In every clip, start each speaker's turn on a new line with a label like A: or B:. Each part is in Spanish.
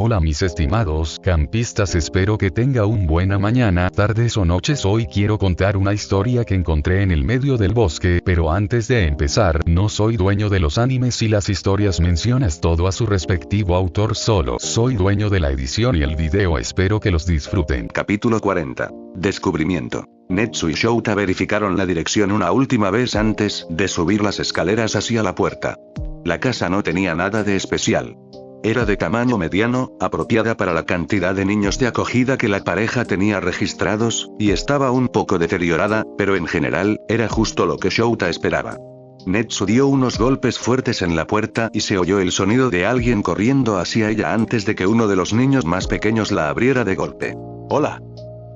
A: Hola mis estimados campistas, espero que tenga un buena mañana, tardes o noches. Hoy quiero contar una historia que encontré en el medio del bosque, pero antes de empezar, no soy dueño de los animes y las historias, mencionas todo a su respectivo autor, solo soy dueño de la edición y el video. Espero que los disfruten.
B: Capítulo 40. Descubrimiento. Netsu y Shouta verificaron la dirección una última vez antes de subir las escaleras hacia la puerta. La casa no tenía nada de especial. Era de tamaño mediano, apropiada para la cantidad de niños de acogida que la pareja tenía registrados, y estaba un poco deteriorada, pero en general, era justo lo que Shouta esperaba. Netsu dio unos golpes fuertes en la puerta y se oyó el sonido de alguien corriendo hacia ella antes de que uno de los niños más pequeños la abriera de golpe. «Hola»,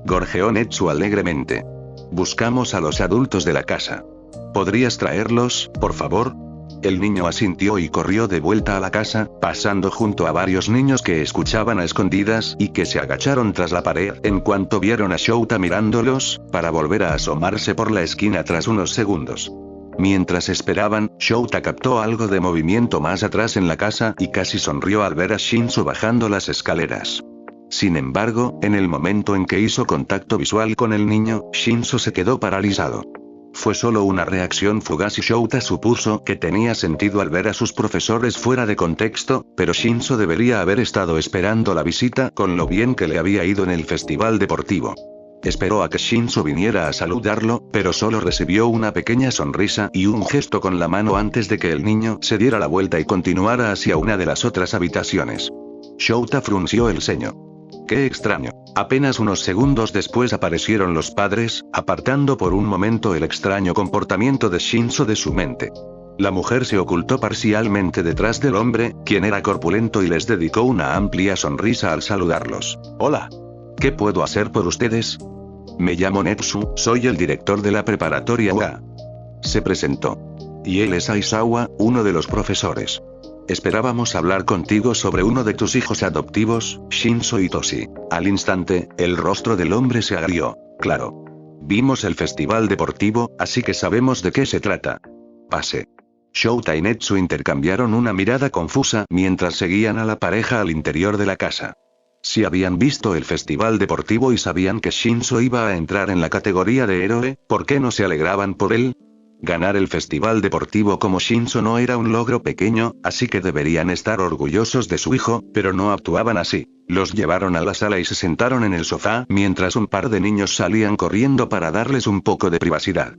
B: gorjeó Netsu alegremente. «Buscamos a los adultos de la casa. ¿Podrías traerlos, por favor?» El niño asintió y corrió de vuelta a la casa, pasando junto a varios niños que escuchaban a escondidas y que se agacharon tras la pared en cuanto vieron a Shouta mirándolos, para volver a asomarse por la esquina tras unos segundos. Mientras esperaban, Shouta captó algo de movimiento más atrás en la casa y casi sonrió al ver a Shinzo bajando las escaleras. Sin embargo, en el momento en que hizo contacto visual con el niño, Shinzo se quedó paralizado. Fue solo una reacción fugaz y Shouta supuso que tenía sentido al ver a sus profesores fuera de contexto, pero Shinzo debería haber estado esperando la visita con lo bien que le había ido en el festival deportivo. Esperó a que Shinzo viniera a saludarlo, pero solo recibió una pequeña sonrisa y un gesto con la mano antes de que el niño se diera la vuelta y continuara hacia una de las otras habitaciones. Shouta frunció el ceño. ¡Qué extraño! Apenas unos segundos después aparecieron los padres, apartando por un momento el extraño comportamiento de Shinzo de su mente. La mujer se ocultó parcialmente detrás del hombre, quien era corpulento, y les dedicó una amplia sonrisa al saludarlos. «Hola. ¿Qué puedo hacer por ustedes?» «Me llamo Netsu, soy el director de la preparatoria UA», se presentó. «Y él es Aizawa, uno de los profesores. Esperábamos hablar contigo sobre uno de tus hijos adoptivos, Shinzo Itoshi». Al instante, el rostro del hombre se agrió. «Claro. Vimos el festival deportivo, así que sabemos de qué se trata. Pase». Shouta y Netsu intercambiaron una mirada confusa mientras seguían a la pareja al interior de la casa. Si habían visto el festival deportivo y sabían que Shinzo iba a entrar en la categoría de héroe, ¿por qué no se alegraban por él? Ganar el festival deportivo como Shinzo no era un logro pequeño, así que deberían estar orgullosos de su hijo, pero no actuaban así. Los llevaron a la sala y se sentaron en el sofá mientras un par de niños salían corriendo para darles un poco de privacidad.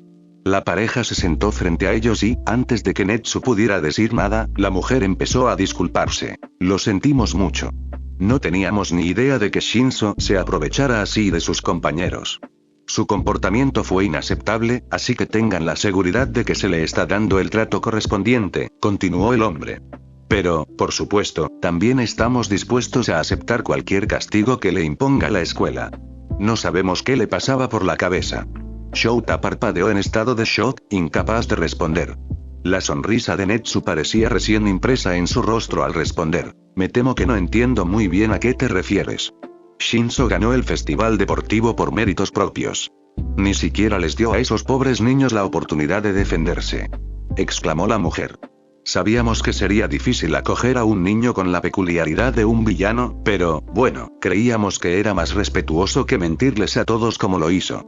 B: La pareja se sentó frente a ellos y, antes de que Netsu pudiera decir nada, la mujer empezó a disculparse. «Lo sentimos mucho. No teníamos ni idea de que Shinzo se aprovechara así de sus compañeros. Su comportamiento fue inaceptable, así que tengan la seguridad de que se le está dando el trato correspondiente», continuó el hombre. «Pero, por supuesto, también estamos dispuestos a aceptar cualquier castigo que le imponga la escuela». No sabemos qué le pasaba por la cabeza. Shouta parpadeó en estado de shock, incapaz de responder. La sonrisa de Netsu parecía recién impresa en su rostro al responder. «Me temo que no entiendo muy bien a qué te refieres. Shinzo ganó el festival deportivo por méritos propios. Ni siquiera les dio a esos pobres niños la oportunidad de defenderse», exclamó la mujer. «Sabíamos que sería difícil acoger a un niño con la peculiaridad de un villano, pero, bueno, creíamos que era más respetuoso que mentirles a todos como lo hizo».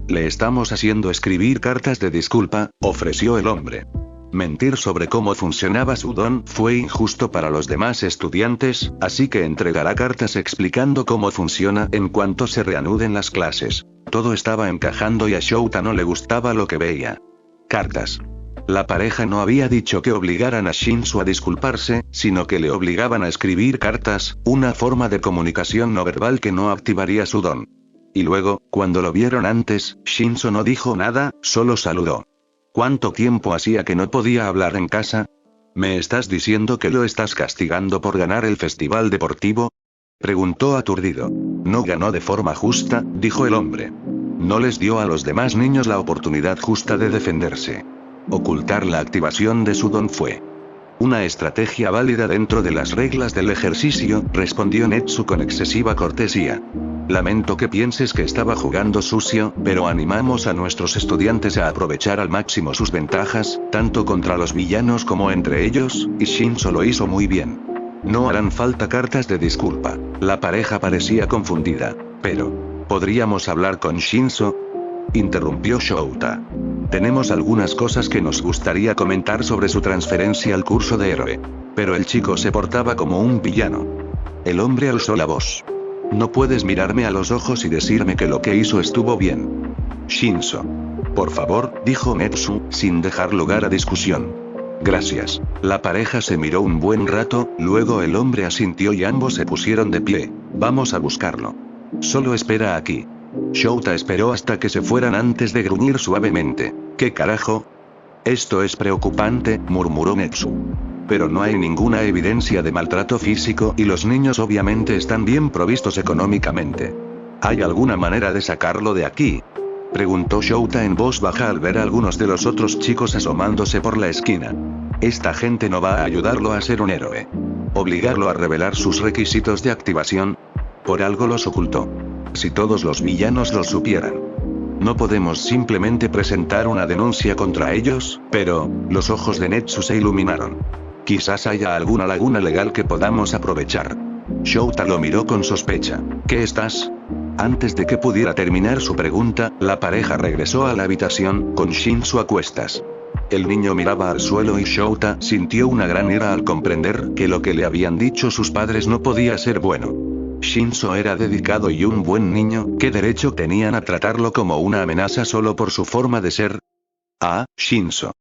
B: «Le estamos haciendo escribir cartas de disculpa», ofreció el hombre. Mentir sobre cómo funcionaba su don fue injusto para los demás estudiantes, así que entregará cartas explicando cómo funciona en cuanto se reanuden las clases. Todo estaba encajando y a Shouta no le gustaba lo que veía. Cartas. La pareja no había dicho que obligaran a Shinzo a disculparse, sino que le obligaban a escribir cartas, una forma de comunicación no verbal que no activaría su don. Y luego, cuando lo vieron antes, Shinzo no dijo nada, solo saludó. ¿Cuánto tiempo hacía que no podía hablar en casa? ¿Me estás diciendo que lo estás castigando por ganar el festival deportivo?, preguntó aturdido. «No ganó de forma justa», dijo el hombre. «No les dio a los demás niños la oportunidad justa de defenderse. Ocultar la activación de su don fue una estrategia válida dentro de las reglas del ejercicio», respondió Netsu con excesiva cortesía. «Lamento que pienses que estaba jugando sucio, pero animamos a nuestros estudiantes a aprovechar al máximo sus ventajas, tanto contra los villanos como entre ellos, y Shinzo lo hizo muy bien». No harán falta cartas de disculpa. La pareja parecía confundida. Pero, ¿podríamos hablar con Shinso?, interrumpió Shouta. Tenemos algunas cosas que nos gustaría comentar sobre su transferencia al curso de héroe. Pero el chico se portaba como un villano. El hombre alzó la voz. No puedes mirarme a los ojos y decirme que lo que hizo estuvo bien. Shinso. Por favor, dijo Netsu, sin dejar lugar a discusión. Gracias. La pareja se miró un buen rato, luego el hombre asintió y ambos se pusieron de pie. Vamos a buscarlo. Solo espera aquí. Shouta esperó hasta que se fueran antes de gruñir suavemente. ¿Qué carajo? Esto es preocupante, murmuró Netsu. Pero no hay ninguna evidencia de maltrato físico y los niños obviamente están bien provistos económicamente. ¿Hay alguna manera de sacarlo de aquí?, preguntó Shouta en voz baja al ver a algunos de los otros chicos asomándose por la esquina. Esta gente no va a ayudarlo a ser un héroe. ¿Obligarlo a revelar sus requisitos de activación? Por algo los ocultó. Si todos los villanos lo supieran. No podemos simplemente presentar una denuncia contra ellos, pero, los ojos de Netsu se iluminaron. Quizás haya alguna laguna legal que podamos aprovechar. Shouta lo miró con sospecha. ¿Qué estás? Antes de que pudiera terminar su pregunta, la pareja regresó a la habitación, con Shinso a cuestas. El niño miraba al suelo y Shouta sintió una gran ira al comprender que lo que le habían dicho sus padres no podía ser bueno. Shinso era dedicado y un buen niño, ¿qué derecho tenían a tratarlo como una amenaza solo por su forma de ser? Ah, Shinso,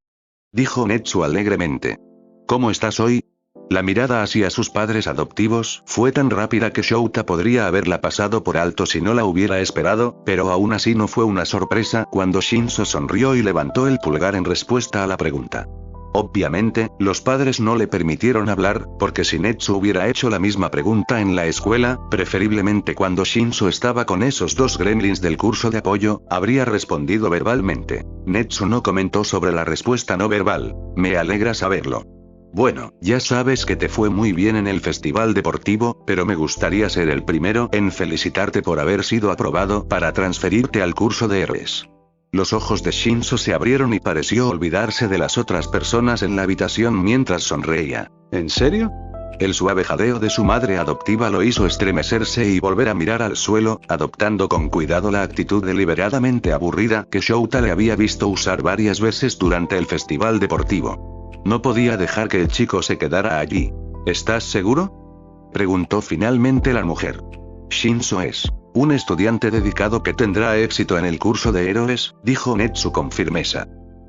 B: dijo Netsu alegremente. ¿Cómo estás hoy? La mirada hacia sus padres adoptivos fue tan rápida que Shouta podría haberla pasado por alto si no la hubiera esperado, pero aún así no fue una sorpresa cuando Shinso sonrió y levantó el pulgar en respuesta a la pregunta. Obviamente, los padres no le permitieron hablar, porque si Netsu hubiera hecho la misma pregunta en la escuela, preferiblemente cuando Shinso estaba con esos dos gremlins del curso de apoyo, habría respondido verbalmente. Netsu no comentó sobre la respuesta no verbal. Me alegra saberlo. Bueno, ya sabes que te fue muy bien en el festival deportivo, pero me gustaría ser el primero en felicitarte por haber sido aprobado para transferirte al curso de héroes. Los ojos de Shinso se abrieron y pareció olvidarse de las otras personas en la habitación mientras sonreía. ¿En serio? El suave jadeo de su madre adoptiva lo hizo estremecerse y volver a mirar al suelo, adoptando con cuidado la actitud deliberadamente aburrida que Shouta le había visto usar varias veces durante el festival deportivo. No podía dejar que el chico se quedara allí. ¿Estás seguro?, preguntó finalmente la mujer. Shinso es un estudiante dedicado que tendrá éxito en el curso de héroes, dijo Netsu con firmeza.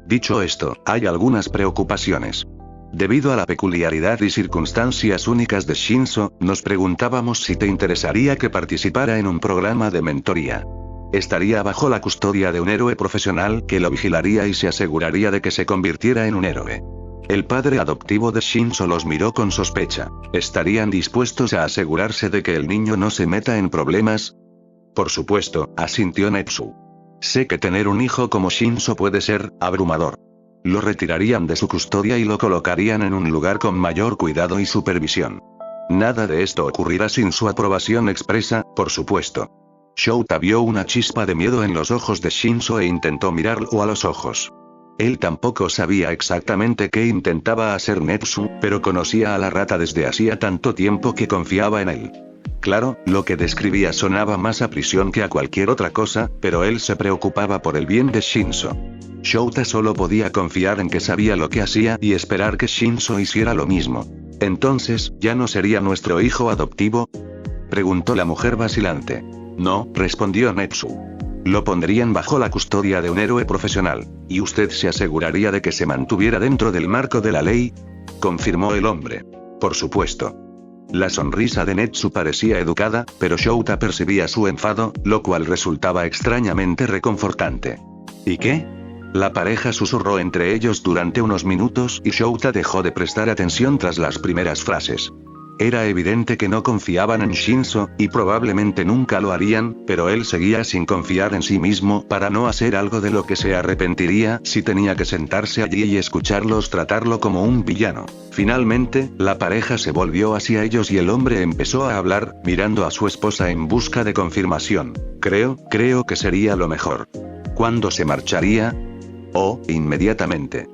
B: Dicho esto, hay algunas preocupaciones. Debido a la peculiaridad y circunstancias únicas de Shinso, nos preguntábamos si te interesaría que participara en un programa de mentoría. Estaría bajo la custodia de un héroe profesional que lo vigilaría y se aseguraría de que se convirtiera en un héroe. El padre adoptivo de Shinso los miró con sospecha. ¿Estarían dispuestos a asegurarse de que el niño no se meta en problemas? Por supuesto, asintió Netsu. Sé que tener un hijo como Shinso puede ser abrumador. Lo retirarían de su custodia y lo colocarían en un lugar con mayor cuidado y supervisión. Nada de esto ocurrirá sin su aprobación expresa, por supuesto. Shouta vio una chispa de miedo en los ojos de Shinso e intentó mirarlo a los ojos. Él tampoco sabía exactamente qué intentaba hacer Netsu, pero conocía a la rata desde hacía tanto tiempo que confiaba en él. Claro, lo que describía sonaba más a prisión que a cualquier otra cosa, pero él se preocupaba por el bien de Shinso. Shouta solo podía confiar en que sabía lo que hacía y esperar que Shinso hiciera lo mismo. ¿Entonces, ya no sería nuestro hijo adoptivo?, preguntó la mujer vacilante. No, respondió Netsu. Lo pondrían bajo la custodia de un héroe profesional, y usted se aseguraría de que se mantuviera dentro del marco de la ley, confirmó el hombre. Por supuesto. La sonrisa de Netsu parecía educada, pero Shouta percibía su enfado, lo cual resultaba extrañamente reconfortante. ¿Y qué? La pareja susurró entre ellos durante unos minutos y Shouta dejó de prestar atención tras las primeras frases. Era evidente que no confiaban en Shinso, y probablemente nunca lo harían, pero él seguía sin confiar en sí mismo para no hacer algo de lo que se arrepentiría si tenía que sentarse allí y escucharlos tratarlo como un villano. Finalmente, la pareja se volvió hacia ellos y el hombre empezó a hablar, mirando a su esposa en busca de confirmación. Creo que sería lo mejor. ¿Cuándo se marcharía? Oh, inmediatamente.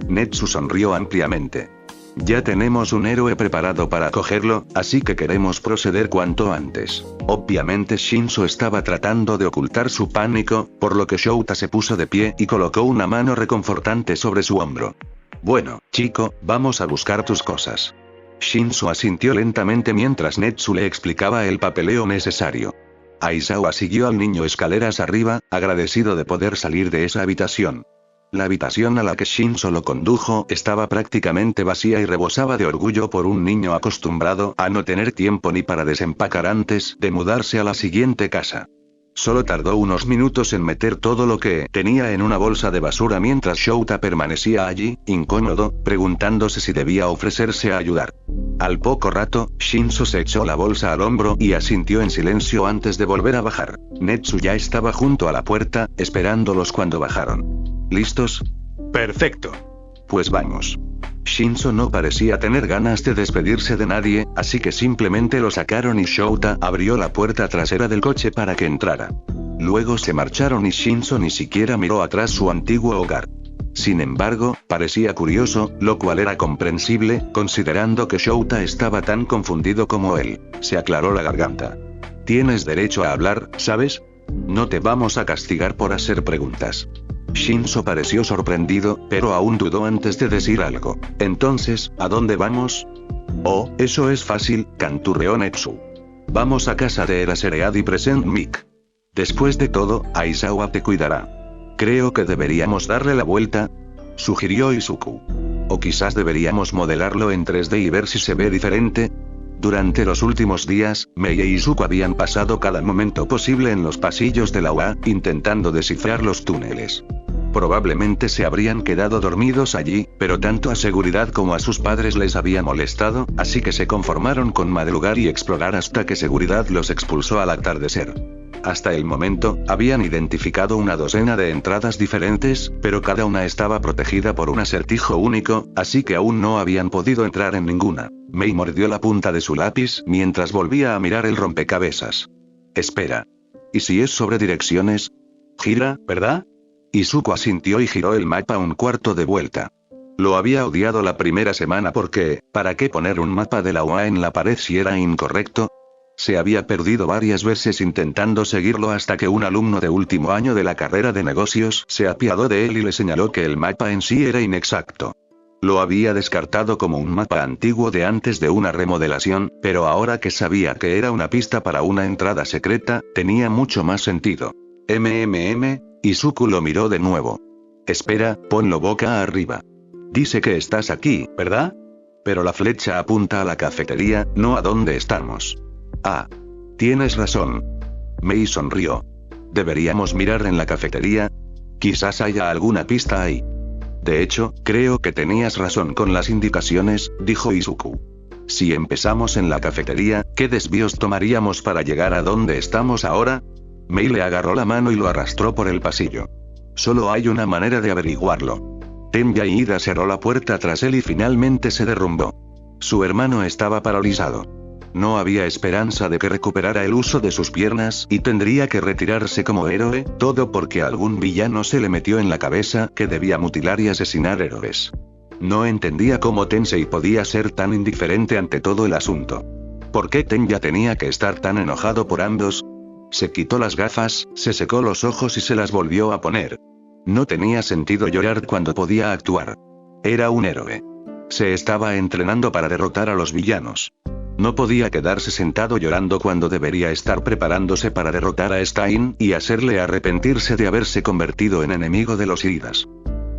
B: Netsu sonrió ampliamente. Ya tenemos un héroe preparado para acogerlo, así que queremos proceder cuanto antes. Obviamente Shinso estaba tratando de ocultar su pánico, por lo que Shouta se puso de pie y colocó una mano reconfortante sobre su hombro. Bueno, chico, vamos a buscar tus cosas. Shinso asintió lentamente mientras Netsu le explicaba el papeleo necesario. Aizawa siguió al niño escaleras arriba, agradecido de poder salir de esa habitación. La habitación a la que Shinso lo condujo estaba prácticamente vacía y rebosaba de orgullo por un niño acostumbrado a no tener tiempo ni para desempacar antes de mudarse a la siguiente casa. Solo tardó unos minutos en meter todo lo que tenía en una bolsa de basura mientras Shouta permanecía allí, incómodo, preguntándose si debía ofrecerse a ayudar. Al poco rato, Shinso se echó la bolsa al hombro y asintió en silencio antes de volver a bajar. Netsu ya estaba junto a la puerta, esperándolos cuando bajaron. ¿Listos? Perfecto. Pues vamos. Shinso no parecía tener ganas de despedirse de nadie, así que simplemente lo sacaron y Shouta abrió la puerta trasera del coche para que entrara. Luego se marcharon y Shinso ni siquiera miró atrás su antiguo hogar. Sin embargo, parecía curioso, lo cual era comprensible, considerando que Shouta estaba tan confundido como él. Se aclaró la garganta. Tienes derecho a hablar, ¿sabes? No te vamos a castigar por hacer preguntas. Shinso pareció sorprendido, pero aún dudó antes de decir algo. Entonces, ¿a dónde vamos? Oh, eso es fácil, canturreó Netsu. Vamos a casa de Eraseread y Present Mic. Después de todo, Aizawa te cuidará. Creo que deberíamos darle la vuelta, sugirió Izuku. O quizás deberíamos modelarlo en 3D y ver si se ve diferente. Durante los últimos días, Mei e Izuku habían pasado cada momento posible en los pasillos de la UA, intentando descifrar los túneles. Probablemente se habrían quedado dormidos allí, pero tanto a seguridad como a sus padres les había molestado, así que se conformaron con madrugar y explorar hasta que seguridad los expulsó al atardecer. Hasta el momento, habían identificado una docena de entradas diferentes, pero cada una estaba protegida por un acertijo único, así que aún no habían podido entrar en ninguna. Mei mordió la punta de su lápiz mientras volvía a mirar el rompecabezas. Espera. ¿Y si es sobre direcciones? Gira, ¿verdad? Izuku asintió y giró el mapa un cuarto de vuelta. Lo había odiado la primera semana porque, ¿para qué poner un mapa de la UA en la pared si era incorrecto? Se había perdido varias veces intentando seguirlo hasta que un alumno de último año de la carrera de negocios se apiadó de él y le señaló que el mapa en sí era inexacto. Lo había descartado como un mapa antiguo de antes de una remodelación, pero ahora que sabía que era una pista para una entrada secreta, tenía mucho más sentido. Izuku lo miró de nuevo. Espera, ponlo boca arriba. Dice que estás aquí, ¿verdad? Pero la flecha apunta a la cafetería, no a dónde estamos. Ah. Tienes razón. Mei sonrió. ¿Deberíamos mirar en la cafetería? Quizás haya alguna pista ahí. De hecho, creo que tenías razón con las indicaciones, dijo Izuku. Si empezamos en la cafetería, ¿qué desvíos tomaríamos para llegar a donde estamos ahora? Mei le agarró la mano y lo arrastró por el pasillo. Solo hay una manera de averiguarlo. Tenya Ida cerró la puerta tras él y finalmente se derrumbó. Su hermano estaba paralizado. No había esperanza de que recuperara el uso de sus piernas y tendría que retirarse como héroe, todo porque algún villano se le metió en la cabeza que debía mutilar y asesinar héroes. No entendía cómo Tensei podía ser tan indiferente ante todo el asunto. ¿Por qué Tenya tenía que estar tan enojado por ambos? Se quitó las gafas, se secó los ojos y se las volvió a poner. No tenía sentido llorar cuando podía actuar. Era un héroe. Se estaba entrenando para derrotar a los villanos. No podía quedarse sentado llorando cuando debería estar preparándose para derrotar a Stein y hacerle arrepentirse de haberse convertido en enemigo de los Idas.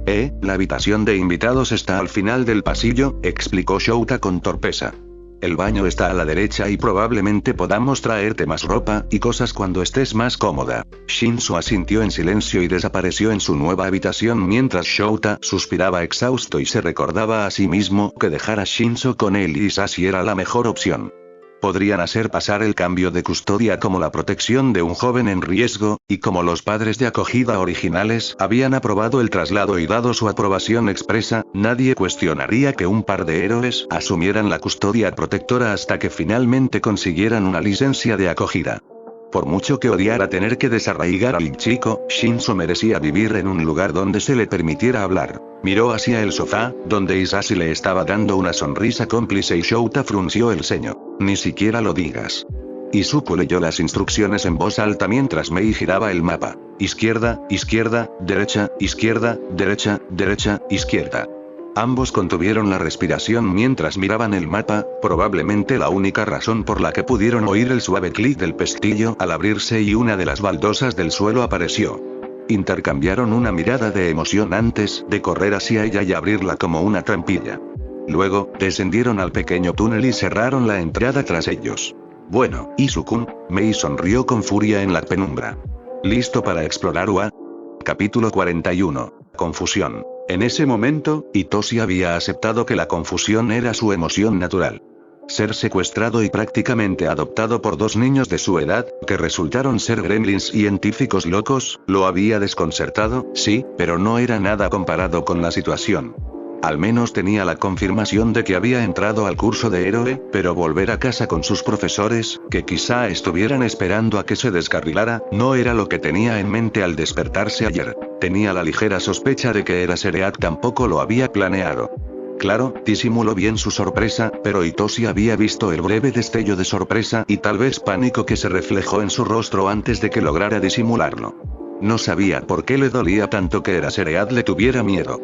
B: La habitación de invitados está al final del pasillo, explicó Shouta con torpeza. El baño está a la derecha y probablemente podamos traerte más ropa y cosas cuando estés más cómoda. Shinso asintió en silencio y desapareció en su nueva habitación mientras Shouta suspiraba exhausto y se recordaba a sí mismo que dejar a Shinso con él y Sashi era la mejor opción. Podrían hacer pasar el cambio de custodia como la protección de un joven en riesgo, y como los padres de acogida originales habían aprobado el traslado y dado su aprobación expresa, nadie cuestionaría que un par de héroes asumieran la custodia protectora hasta que finalmente consiguieran una licencia de acogida. Por mucho que odiara tener que desarraigar al chico, Shinzo merecía vivir en un lugar donde se le permitiera hablar. Miró hacia el sofá, donde Isashi le estaba dando una sonrisa cómplice y Shouta frunció el ceño. Ni siquiera lo digas. Izuku leyó las instrucciones en voz alta mientras Mei giraba el mapa. Izquierda, izquierda, derecha, izquierda, derecha, derecha, izquierda. Ambos contuvieron la respiración mientras miraban el mapa, probablemente la única razón por la que pudieron oír el suave clic del pestillo al abrirse y una de las baldosas del suelo apareció. Intercambiaron una mirada de emoción antes de correr hacia ella y abrirla como una trampilla. Luego, descendieron al pequeño túnel y cerraron la entrada tras ellos. Bueno, Izuku, Mei sonrió con furia en la penumbra. ¿Listo para explorar UA? Capítulo 41. Confusión. En ese momento, Itoshi había aceptado que la confusión era su emoción natural. Ser secuestrado y prácticamente adoptado por dos niños de su edad, que resultaron ser gremlins científicos locos, lo había desconcertado, sí, pero no era nada comparado con la situación. Al menos tenía la confirmación de que había entrado al curso de héroe, pero volver a casa con sus profesores, que quizá estuvieran esperando a que se descarrilara, no era lo que tenía en mente al despertarse ayer. Tenía la ligera sospecha de que Eraserhead tampoco lo había planeado. Claro, disimuló bien su sorpresa, pero Itoshi había visto el breve destello de sorpresa y tal vez pánico que se reflejó en su rostro antes de que lograra disimularlo. No sabía por qué le dolía tanto que Eraserhead le tuviera miedo.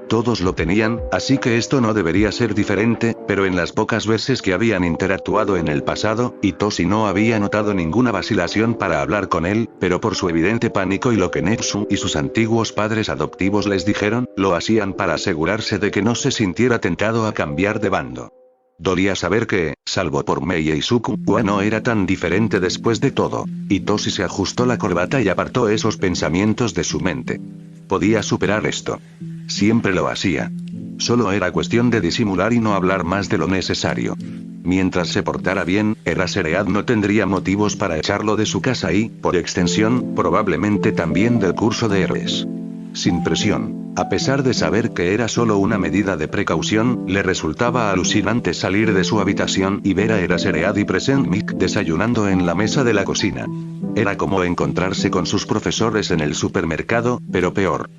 B: Todos lo tenían, así que esto no debería ser diferente, pero en las pocas veces que habían interactuado en el pasado, Itoshi no había notado ninguna vacilación para hablar con él, pero por su evidente pánico y lo que Netsu y sus antiguos padres adoptivos les dijeron, lo hacían para asegurarse de que no se sintiera tentado a cambiar de bando. Dolía saber que, salvo por Mei e Izuku, UA no era tan diferente después de todo. Itoshi se ajustó la corbata y apartó esos pensamientos de su mente. Podía superar esto. Siempre lo hacía. Solo era cuestión de disimular y no hablar más de lo necesario. Mientras se portara bien, Eraserhead no tendría motivos para echarlo de su casa y, por extensión, probablemente también del curso de héroes. Sin presión. A pesar de saber que era solo una medida de precaución, le resultaba alucinante salir de su habitación y ver a Eraserhead y Present Mic desayunando en la mesa de la cocina. Era como encontrarse con sus profesores en el supermercado, pero peor.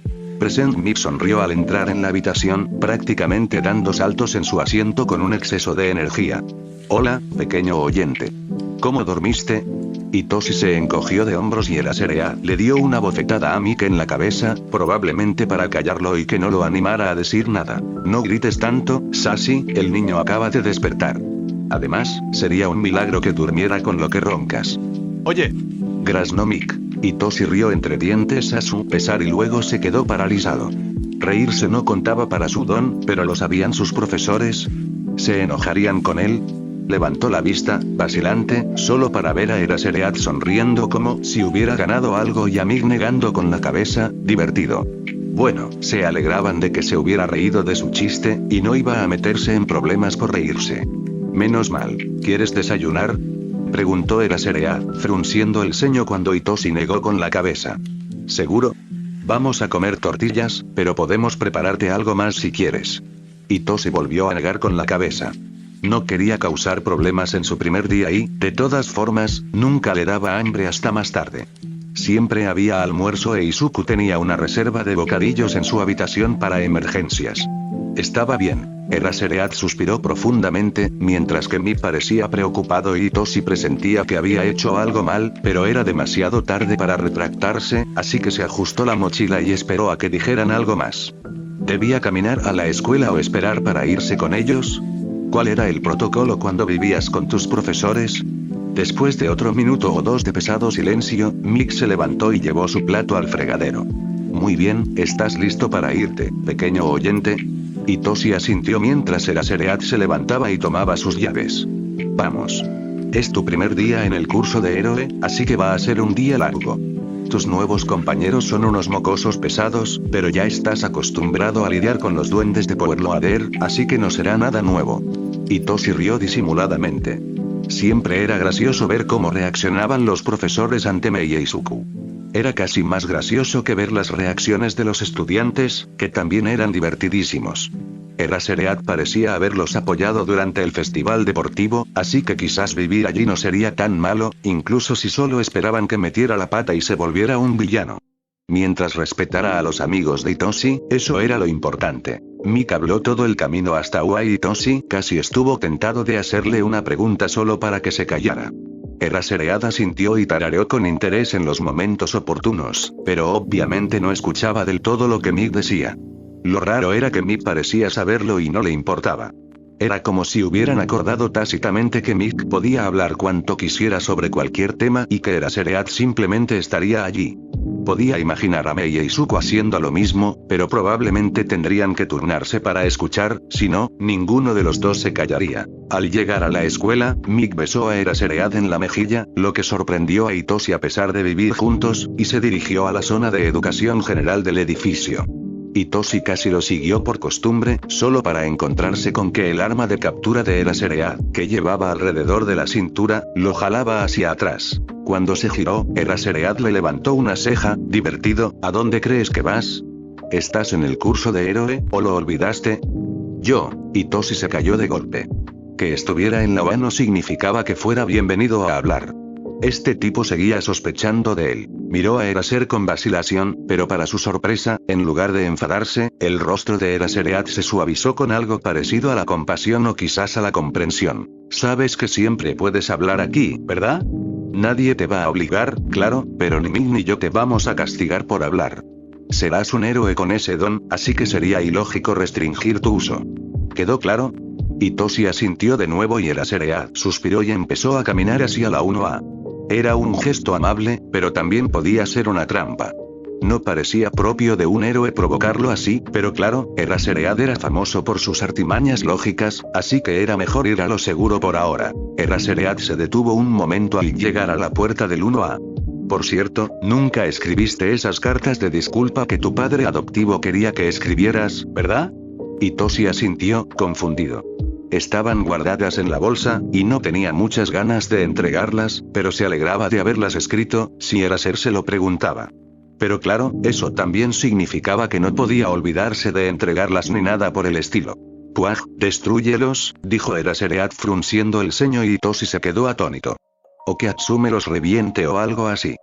B: Present Mic sonrió al entrar en la habitación, prácticamente dando saltos en su asiento con un exceso de energía. Hola, pequeño oyente. ¿Cómo dormiste? Itoshi se encogió de hombros y Eraserhead le dio una bofetada a Mic en la cabeza, probablemente para callarlo y que no lo animara a decir nada. No grites tanto, Sashi, el niño acaba de despertar. Además, sería un milagro que durmiera con lo que roncas.
C: Oye.
B: Graznó Mic. Itoshi rió entre dientes a su pesar y luego se quedó paralizado. Reírse no contaba para su don, pero lo sabían sus profesores. ¿Se enojarían con él? Levantó la vista, vacilante, solo para ver a Eraserhead sonriendo como si hubiera ganado algo y a Mic negando con la cabeza, divertido. Bueno, se alegraban de que se hubiera reído de su chiste, y no iba a meterse en problemas por reírse. Menos mal. ¿Quieres desayunar?, preguntó Eraserhead, frunciendo el ceño cuando Itoshi negó con la cabeza. ¿Seguro? Vamos a comer tortillas, pero podemos prepararte algo más si quieres. Itoshi volvió a negar con la cabeza. No quería causar problemas en su primer día y, de todas formas, nunca le daba hambre hasta más tarde. Siempre había almuerzo e Izuku tenía una reserva de bocadillos en su habitación para emergencias. Estaba bien. Eraserhead suspiró profundamente, mientras que Mic parecía preocupado y Itoshi presentía que había hecho algo mal, pero era demasiado tarde para retractarse, así que se ajustó la mochila y esperó a que dijeran algo más. ¿Debía caminar a la escuela o esperar para irse con ellos? ¿Cuál era el protocolo cuando vivías con tus profesores? Después de otro minuto o dos de pesado silencio, Mic se levantó y llevó su plato al fregadero. Muy bien, ¿estás listo para irte, pequeño oyente? Itoshi asintió mientras Eraserhead se levantaba y tomaba sus llaves. Vamos. Es tu primer día en el curso de héroe, así que va a ser un día largo. Tus nuevos compañeros son unos mocosos pesados, pero ya estás acostumbrado a lidiar con los duendes de Power Loader, así que no será nada nuevo. Itoshi rió disimuladamente. Siempre era gracioso ver cómo reaccionaban los profesores ante Mei e Izuku. Era casi más gracioso que ver las reacciones de los estudiantes, que también eran divertidísimos. Eraseread parecía haberlos apoyado durante el festival deportivo, así que quizás vivir allí no sería tan malo, incluso si solo esperaban que metiera la pata y se volviera un villano. Mientras respetara a los amigos de Hitoshi, eso era lo importante. Mick habló todo el camino hasta Ua y Hitoshi casi estuvo tentado de hacerle una pregunta solo para que se callara. Eraseread asintió y tarareó con interés en los momentos oportunos, pero obviamente no escuchaba del todo lo que Mick decía. Lo raro era que Mick parecía saberlo y no le importaba. Era como si hubieran acordado tácitamente que Mick podía hablar cuanto quisiera sobre cualquier tema y que Eraseread simplemente estaría allí. Podía imaginar a Mei y Izuku haciendo lo mismo, pero probablemente tendrían que turnarse para escuchar, si no, ninguno de los dos se callaría. Al llegar a la escuela, Mick besó a Eraseread en la mejilla, lo que sorprendió a Hitoshi a pesar de vivir juntos, y se dirigió a la zona de educación general del edificio. Hitoshi casi lo siguió por costumbre, solo para encontrarse con que el arma de captura de Eraseread, que llevaba alrededor de la cintura, lo jalaba hacia atrás. Cuando se giró, Eraseread le levantó una ceja, divertido. ¿A dónde crees que vas? ¿Estás en el curso de héroe, o lo olvidaste? Hitoshi se cayó de golpe. Que estuviera en la UA no significaba que fuera bienvenido a hablar. Este tipo seguía sospechando de él. Miró a Eraser con vacilación, pero para su sorpresa, en lugar de enfadarse, el rostro de Eraseread se suavizó con algo parecido a la compasión o quizás a la comprensión. Sabes que siempre puedes hablar aquí, ¿verdad? Nadie te va a obligar, claro, pero ni Mick ni yo te vamos a castigar por hablar. Serás un héroe con ese don, así que sería ilógico restringir tu uso. ¿Quedó claro? Hitoshi asintió de nuevo y Eraseread suspiró y empezó a caminar hacia la 1A. Era un gesto amable, pero también podía ser una trampa. No parecía propio de un héroe provocarlo así, pero claro, Eraseread era famoso por sus artimañas lógicas, así que era mejor ir a lo seguro por ahora. Eraseread se detuvo un momento al llegar a la puerta del 1A. Por cierto, nunca escribiste esas cartas de disculpa que tu padre adoptivo quería que escribieras, ¿verdad? Hitoshi asintió, confundido. Estaban guardadas en la bolsa, y no tenía muchas ganas de entregarlas, pero se alegraba de haberlas escrito, si Eraser se lo preguntaba. Pero claro, eso también significaba que no podía olvidarse de entregarlas ni nada por el estilo. «Puaj, destrúyelos», dijo Eraseread frunciendo el ceño y Hitoshi se quedó atónito. «O que Atsume los reviente o algo así.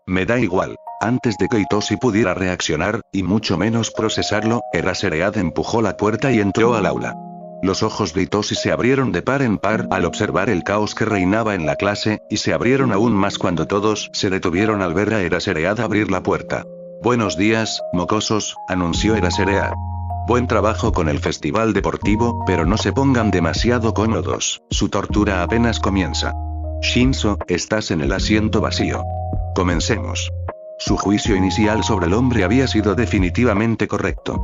B: Me da igual». Antes de que Hitoshi pudiera reaccionar, y mucho menos procesarlo, Eraseread empujó la puerta y entró al aula. Los ojos de Hitoshi se abrieron de par en par al observar el caos que reinaba en la clase, y se abrieron aún más cuando todos se detuvieron al ver a Eraseread abrir la puerta. «Buenos días, mocosos», anunció Eraseread. «Buen trabajo con el festival deportivo, pero no se pongan demasiado cómodos, su tortura apenas comienza. Shinzo, estás en el asiento vacío. Comencemos». Su juicio inicial sobre el hombre había sido definitivamente correcto.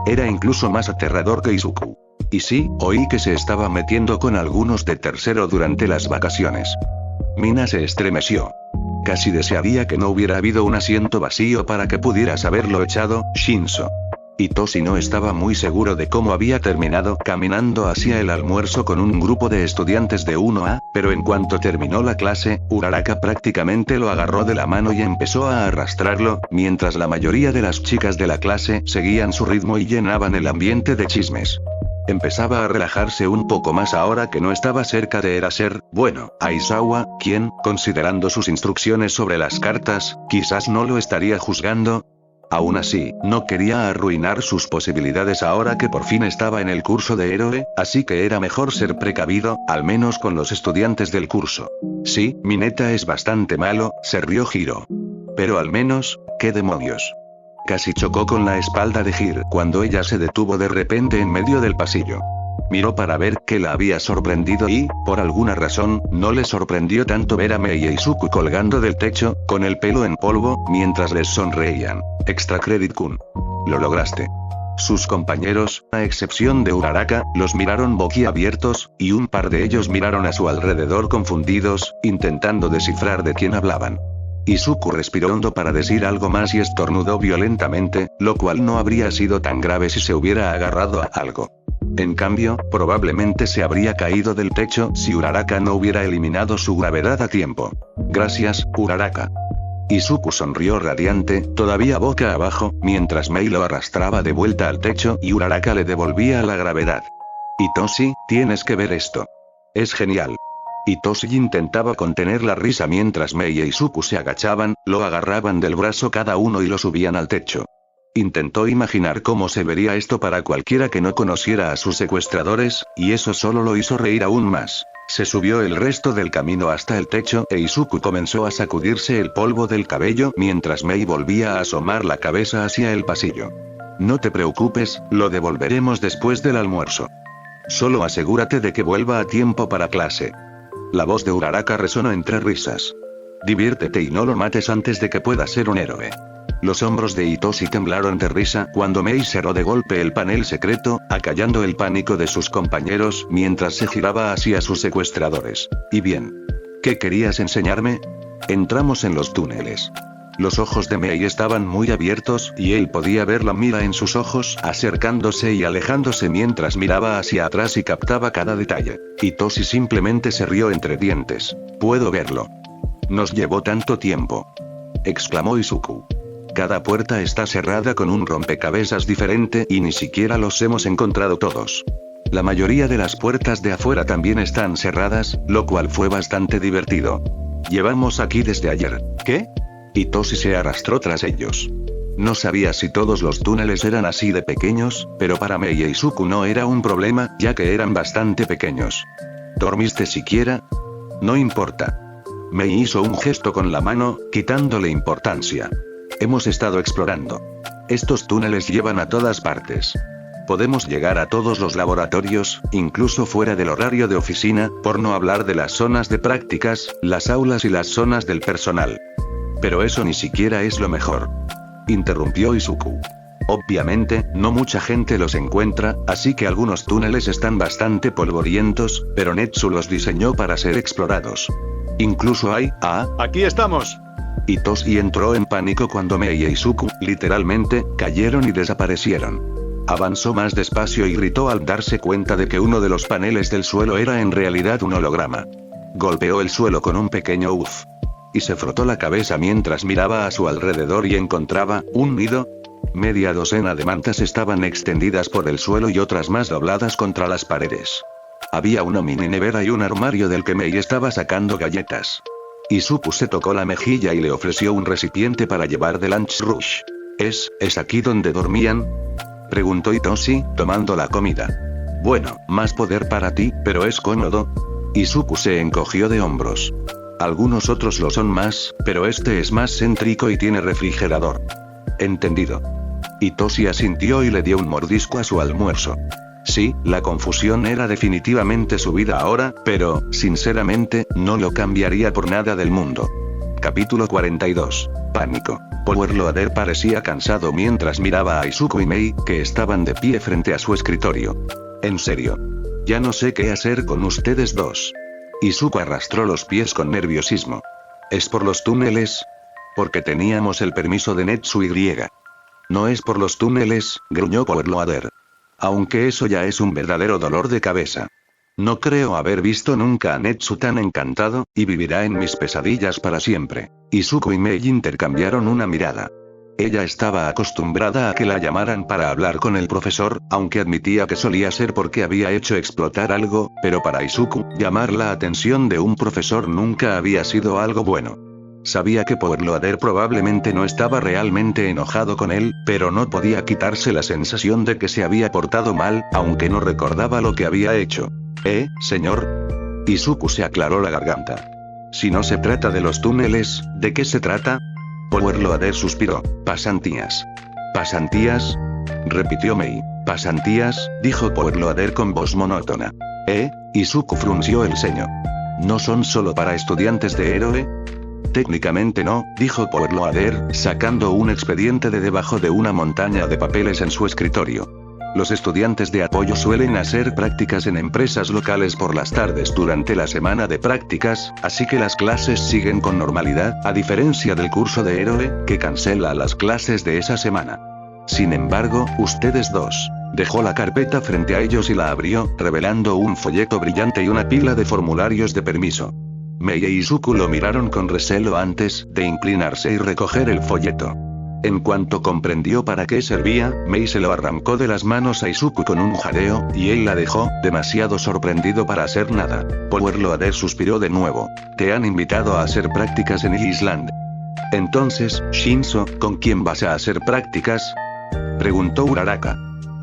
B: Era incluso más aterrador que Izuku. Y sí, oí que se estaba metiendo con algunos de tercero durante las vacaciones. Mina se estremeció. Casi desearía que no hubiera habido un asiento vacío para que pudieras haberlo echado, Shinzo. Hitoshi no estaba muy seguro de cómo había terminado caminando hacia el almuerzo con un grupo de estudiantes de 1A, pero en cuanto terminó la clase, Uraraka prácticamente lo agarró de la mano y empezó a arrastrarlo, mientras la mayoría de las chicas de la clase seguían su ritmo y llenaban el ambiente de chismes. Empezaba a relajarse un poco más ahora que no estaba cerca de Eraser, bueno, Aizawa, quien, considerando sus instrucciones sobre las cartas, quizás no lo estaría juzgando. Aún así, no quería arruinar sus posibilidades ahora que por fin estaba en el curso de héroe, así que era mejor ser precavido, al menos con los estudiantes del curso. Sí, mi neta es bastante malo, se rió Hiro. Pero al menos, ¿qué demonios? Casi chocó con la espalda de Hiro cuando ella se detuvo de repente en medio del pasillo. Miró para ver qué la había sorprendido y, por alguna razón, no le sorprendió tanto ver a Mei y Izuku colgando del techo, con el pelo en polvo, mientras les sonreían. Extra Credit Kun. Lo lograste. Sus compañeros, a excepción de Uraraka, los miraron boquiabiertos, y un par de ellos miraron a su alrededor confundidos, intentando descifrar de quién hablaban. Izuku respiró hondo para decir algo más y estornudó violentamente, lo cual no habría sido tan grave si se hubiera agarrado a algo. En cambio, probablemente se habría caído del techo si Uraraka no hubiera eliminado su gravedad a tiempo. Gracias, Uraraka. Izuku sonrió radiante, todavía boca abajo, mientras Mei lo arrastraba de vuelta al techo y Uraraka le devolvía a la gravedad. Hitoshi, tienes que ver esto. Es genial. Hitoshi intentaba contener la risa mientras Mei e Izuku se agachaban, lo agarraban del brazo cada uno y lo subían al techo. Intentó imaginar cómo se vería esto para cualquiera que no conociera a sus secuestradores, y eso solo lo hizo reír aún más. Se subió el resto del camino hasta el techo e Izuku comenzó a sacudirse el polvo del cabello mientras Mei volvía a asomar la cabeza hacia el pasillo. No te preocupes, lo devolveremos después del almuerzo. Solo asegúrate de que vuelva a tiempo para clase. La voz de Uraraka resonó entre risas. Diviértete y no lo mates antes de que pueda ser un héroe. Los hombros de Hitoshi temblaron de risa cuando Mei cerró de golpe el panel secreto, acallando el pánico de sus compañeros mientras se giraba hacia sus secuestradores. ¿Y bien? ¿Qué querías enseñarme? Entramos en los túneles. Los ojos de Mei estaban muy abiertos y él podía ver la mira en sus ojos acercándose y alejándose mientras miraba hacia atrás y captaba cada detalle. Hitoshi simplemente se rió entre dientes. Puedo verlo. Nos llevó tanto tiempo. Exclamó Izuku. Cada puerta está cerrada con un rompecabezas diferente y ni siquiera los hemos encontrado todos. La mayoría de las puertas de afuera también están cerradas, lo cual fue bastante divertido. Llevamos aquí desde ayer. ¿Qué? Hitoshi se arrastró tras ellos. No sabía si todos los túneles eran así de pequeños, pero para Mei e Izuku no era un problema, ya que eran bastante pequeños. ¿Dormiste siquiera? No importa. Mei hizo un gesto con la mano, quitándole importancia. Hemos estado explorando. Estos túneles llevan a todas partes. Podemos llegar a todos los laboratorios, incluso fuera del horario de oficina, por no hablar de las zonas de prácticas, las aulas y las zonas del personal. Pero eso ni siquiera es lo mejor. Interrumpió Izuku. Obviamente, no mucha gente los encuentra, así que algunos túneles están bastante polvorientos, pero Netsu los diseñó para ser explorados. Incluso hay... ¡Aquí estamos! Hitoshi entró en pánico cuando Mei e Izuku, literalmente, cayeron y desaparecieron. Avanzó más despacio y gritó al darse cuenta de que uno de los paneles del suelo era en realidad un holograma. Golpeó el suelo con un pequeño uff. Y se frotó la cabeza mientras miraba a su alrededor y encontraba un nido. Media docena de mantas estaban extendidas por el suelo y otras más dobladas contra las paredes. Había una mini nevera y un armario del que Mei estaba sacando galletas. Izuku se tocó la mejilla y le ofreció un recipiente para llevar de lunch rush. ¿Es aquí donde dormían? Preguntó Hitoshi, tomando la comida. Bueno, más poder para ti, pero es cómodo. Izuku se encogió de hombros. Algunos otros lo son más, pero este es más céntrico y tiene refrigerador. Entendido. Hitoshi asintió y le dio un mordisco a su almuerzo. Sí, la confusión era definitivamente su vida ahora, pero, sinceramente, no lo cambiaría por nada del mundo. Capítulo 42. Pánico. Power Loader parecía cansado mientras miraba a Izuku y Mei, que estaban de pie frente a su escritorio. En serio. Ya no sé qué hacer con ustedes dos. Izuku arrastró los pies con nerviosismo. ¿Es por los túneles? Porque teníamos el permiso de Netsu y. No es por los túneles, gruñó Power Loader. Aunque eso ya es un verdadero dolor de cabeza. No creo haber visto nunca a Netsu tan encantado, y vivirá en mis pesadillas para siempre. Izuku y Mei intercambiaron una mirada. Ella estaba acostumbrada a que la llamaran para hablar con el profesor, aunque admitía que solía ser porque había hecho explotar algo, pero para Izuku, llamar la atención de un profesor nunca había sido algo bueno. Sabía que Power Loader probablemente no estaba realmente enojado con él, pero no podía quitarse la sensación de que se había portado mal, aunque no recordaba lo que había hecho. Señor? Izuku se aclaró la garganta. Si no se trata de los túneles, ¿de qué se trata? Power Loader suspiró. Pasantías. ¿Pasantías? Repitió Mei. Pasantías, dijo Power Loader con voz monótona. Izuku frunció el ceño. ¿No son solo para estudiantes de héroe? Técnicamente no, dijo Power Loader, sacando un expediente de debajo de una montaña de papeles en su escritorio. Los estudiantes de apoyo suelen hacer prácticas en empresas locales por las tardes durante la semana de prácticas, así que las clases siguen con normalidad, a diferencia del curso de héroe, que cancela las clases de esa semana. Sin embargo, ustedes dos. Dejó la carpeta frente a ellos y la abrió, revelando un folleto brillante y una pila de formularios de permiso. Mei e Izuku lo miraron con recelo antes de inclinarse y recoger el folleto. En cuanto comprendió para qué servía, Mei se lo arrancó de las manos a Izuku con un jadeo, y él la dejó, demasiado sorprendido para hacer nada. Powerloader suspiró de nuevo. Te han invitado a hacer prácticas en Island. Entonces, Shinzo, ¿con quién vas a hacer prácticas? Preguntó Uraraka.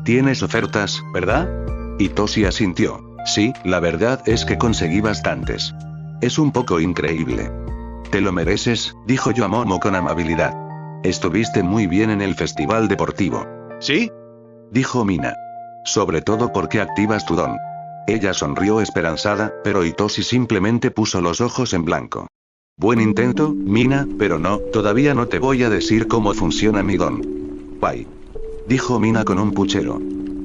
B: Tienes ofertas, ¿verdad? Hitoshi asintió. Sí, la verdad es que conseguí bastantes. Es un poco increíble. Te lo mereces, dijo Yomomo con amabilidad. Estuviste muy bien en el festival deportivo. ¿Sí? Dijo Mina. Sobre todo porque activas tu don. Ella sonrió esperanzada, pero Hitoshi simplemente puso los ojos en blanco. Buen intento, Mina, pero no, todavía no te voy a decir cómo funciona mi don. Guay. Dijo Mina con un puchero.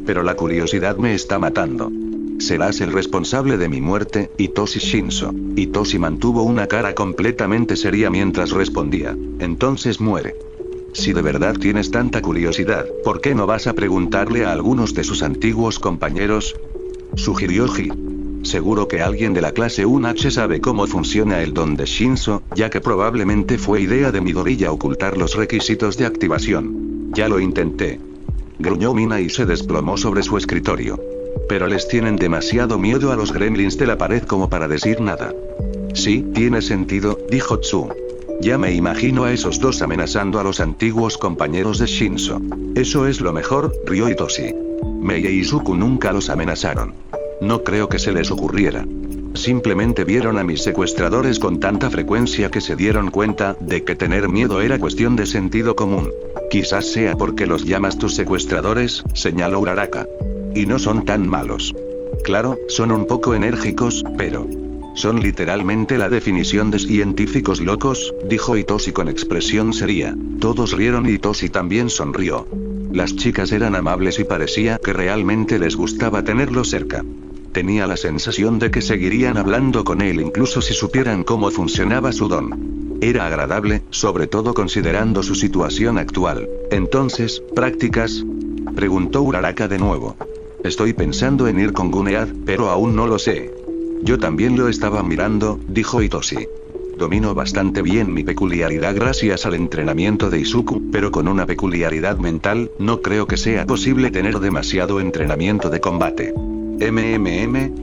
B: Pero la curiosidad me está matando. Serás el responsable de mi muerte, Hitoshi Shinzo. Hitoshi mantuvo una cara completamente seria mientras respondía. Entonces muere. Si de verdad tienes tanta curiosidad, ¿por qué no vas a preguntarle a algunos de sus antiguos compañeros? Sugirió Ji. Seguro que alguien de la clase 1H sabe cómo funciona el don de Shinzo, ya que probablemente fue idea de Midoriya ocultar los requisitos de activación. Ya lo intenté. Gruñó Mina y se desplomó sobre su escritorio. Pero les tienen demasiado miedo a los gremlins de la pared como para decir nada. Sí, tiene sentido, dijo Tsu. Ya me imagino a esos dos amenazando a los antiguos compañeros de Shinzo. Eso es lo mejor, rió Hitoshi. Mei e Izuku nunca los amenazaron. No creo que se les ocurriera. Simplemente vieron a mis secuestradores con tanta frecuencia que se dieron cuenta de que tener miedo era cuestión de sentido común. Quizás sea porque los llamas tus secuestradores, señaló Uraraka. Y no son tan malos. Claro, son un poco enérgicos, pero... son literalmente la definición de científicos locos, dijo Hitoshi con expresión seria. Todos rieron y Hitoshi también sonrió. Las chicas eran amables y parecía que realmente les gustaba tenerlo cerca. Tenía la sensación de que seguirían hablando con él incluso si supieran cómo funcionaba su don. Era agradable, sobre todo considerando su situación actual. Entonces, ¿prácticas? Preguntó Uraraka de nuevo. Estoy pensando en ir con Gunead, pero aún no lo sé. Yo también lo estaba mirando, dijo Hitoshi. Domino bastante bien mi peculiaridad gracias al entrenamiento de Izuku, pero con una peculiaridad mental, no creo que sea posible tener demasiado entrenamiento de combate.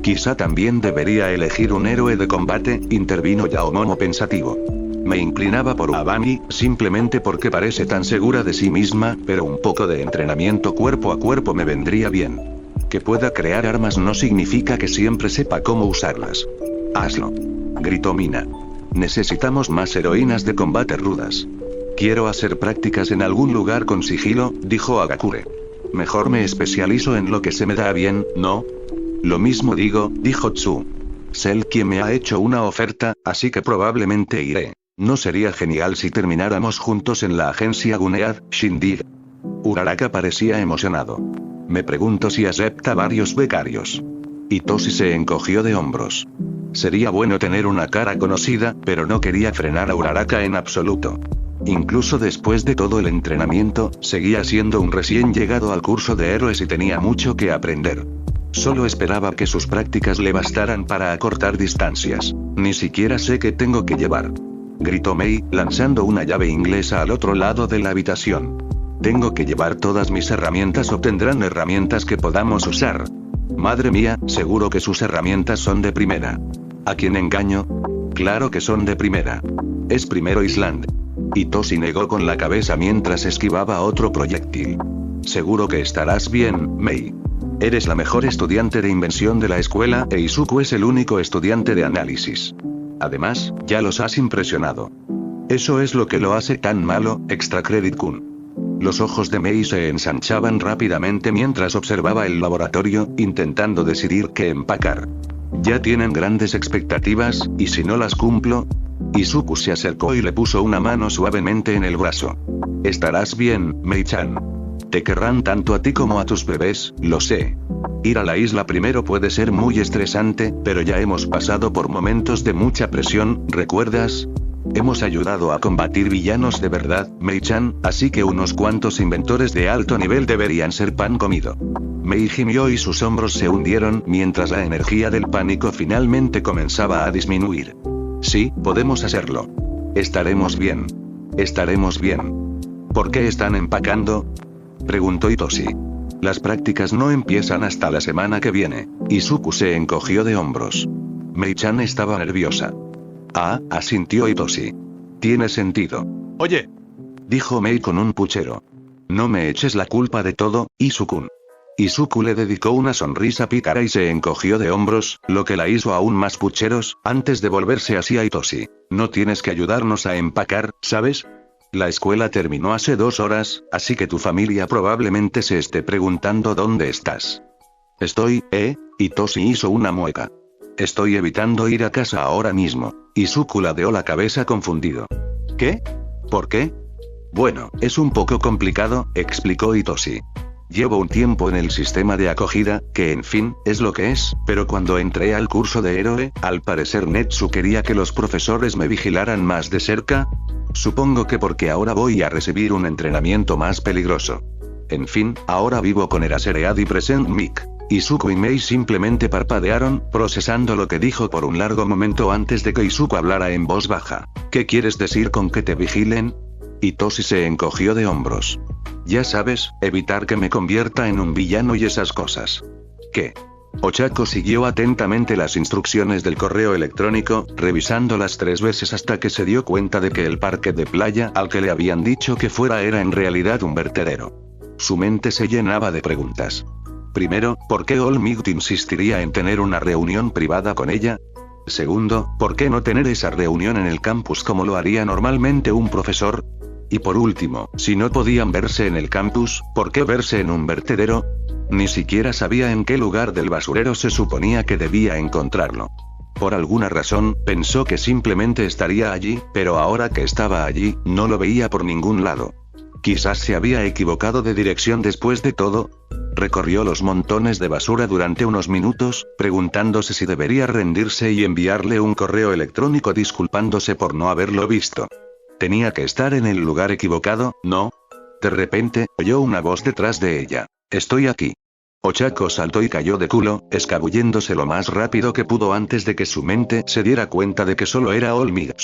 B: Quizá también debería elegir un héroe de combate, intervino Yaomomo pensativo. Me inclinaba por Abami, simplemente porque parece tan segura de sí misma, pero un poco de entrenamiento cuerpo a cuerpo me vendría bien. Que pueda crear armas no significa que siempre sepa cómo usarlas. Hazlo. Gritó Mina. Necesitamos más heroínas de combate rudas. Quiero hacer prácticas en algún lugar con sigilo, dijo Agakure. Mejor me especializo en lo que se me da bien, ¿no? Lo mismo digo, dijo Tsu. Cell quien me ha hecho una oferta, así que probablemente iré. ¿No sería genial si termináramos juntos en la agencia Gunead, Shindig? Uraraka parecía emocionado. Me pregunto si acepta varios becarios. Hitoshi se encogió de hombros. Sería bueno tener una cara conocida, pero no quería frenar a Uraraka en absoluto. Incluso después de todo el entrenamiento, seguía siendo un recién llegado al curso de héroes y tenía mucho que aprender. Solo esperaba que sus prácticas le bastaran para acortar distancias. Ni siquiera sé qué tengo que llevar. Gritó Mei, lanzando una llave inglesa al otro lado de la habitación. Tengo que llevar todas mis herramientas o tendrán herramientas que podamos usar. Madre mía, seguro que sus herramientas son de primera. ¿A quién engaño? Claro que son de primera. Es primero Island. Hitoshi negó con la cabeza mientras esquivaba otro proyectil. Seguro que estarás bien, Mei. Eres la mejor estudiante de invención de la escuela e Izuku es el único estudiante de análisis. Además, ya los has impresionado. Eso es lo que lo hace tan malo, Extra Credit Kun. Los ojos de Mei se ensanchaban rápidamente mientras observaba el laboratorio, intentando decidir qué empacar. Ya tienen grandes expectativas, ¿y si no las cumplo? Izuku se acercó y le puso una mano suavemente en el brazo. Estarás bien, Mei-chan. Te querrán tanto a ti como a tus bebés, lo sé. Ir a la isla primero puede ser muy estresante, pero ya hemos pasado por momentos de mucha presión, ¿recuerdas? Hemos ayudado a combatir villanos de verdad, Mei-chan, así que unos cuantos inventores de alto nivel deberían ser pan comido. Mei gimió y sus hombros se hundieron mientras la energía del pánico finalmente comenzaba a disminuir. Sí, podemos hacerlo. Estaremos bien. Estaremos bien. ¿Por qué están empacando?, preguntó Hitoshi. Las prácticas no empiezan hasta la semana que viene. Izuku se encogió de hombros. Mei-chan estaba nerviosa. Ah, asintió Hitoshi. Tiene sentido.
C: Oye,
B: Dijo Mei con un puchero. No me eches la culpa de todo, Izuku. Izuku le dedicó una sonrisa pícara y se encogió de hombros, lo que la hizo aún más pucheros, antes de volverse hacia Hitoshi. No tienes que ayudarnos a empacar, ¿sabes? La escuela terminó hace 2 horas, así que tu familia probablemente se esté preguntando dónde estás. Hitoshi hizo una mueca. Estoy evitando ir a casa ahora mismo. Izuku ladeó la cabeza confundido. ¿Qué? ¿Por qué? Bueno, es un poco complicado, explicó Hitoshi. Llevo un tiempo en el sistema de acogida, que en fin, es lo que es, pero cuando entré al curso de héroe, al parecer Netsu quería que los profesores me vigilaran más de cerca. Supongo que porque ahora voy a recibir un entrenamiento más peligroso. En fin, ahora vivo con Eraseread y Present Mic. Izuku y Mei simplemente parpadearon, procesando lo que dijo por un largo momento antes de que Izuku hablara en voz baja. ¿Qué quieres decir con que te vigilen? Hitoshi se encogió de hombros. Ya sabes, evitar que me convierta en un villano y esas cosas. ¿Qué? Ochako siguió atentamente las instrucciones del correo electrónico, revisándolas 3 veces hasta que se dio cuenta de que el parque de playa al que le habían dicho que fuera era en realidad un vertedero. Su mente se llenaba de preguntas. Primero, ¿por qué All Might insistiría en tener una reunión privada con ella? Segundo, ¿por qué no tener esa reunión en el campus como lo haría normalmente un profesor? Y por último, si no podían verse en el campus, ¿por qué verse en un vertedero? Ni siquiera sabía en qué lugar del basurero se suponía que debía encontrarlo. Por alguna razón, pensó que simplemente estaría allí, pero ahora que estaba allí, no lo veía por ningún lado. Quizás se había equivocado de dirección después de todo. Recorrió los montones de basura durante unos minutos, preguntándose si debería rendirse y enviarle un correo electrónico disculpándose por no haberlo visto. Tenía que estar en el lugar equivocado, ¿no? De repente, oyó una voz detrás de ella. Estoy aquí. Ochako saltó y cayó de culo, escabulléndose lo más rápido que pudo antes de que su mente se diera cuenta de que solo era All Might.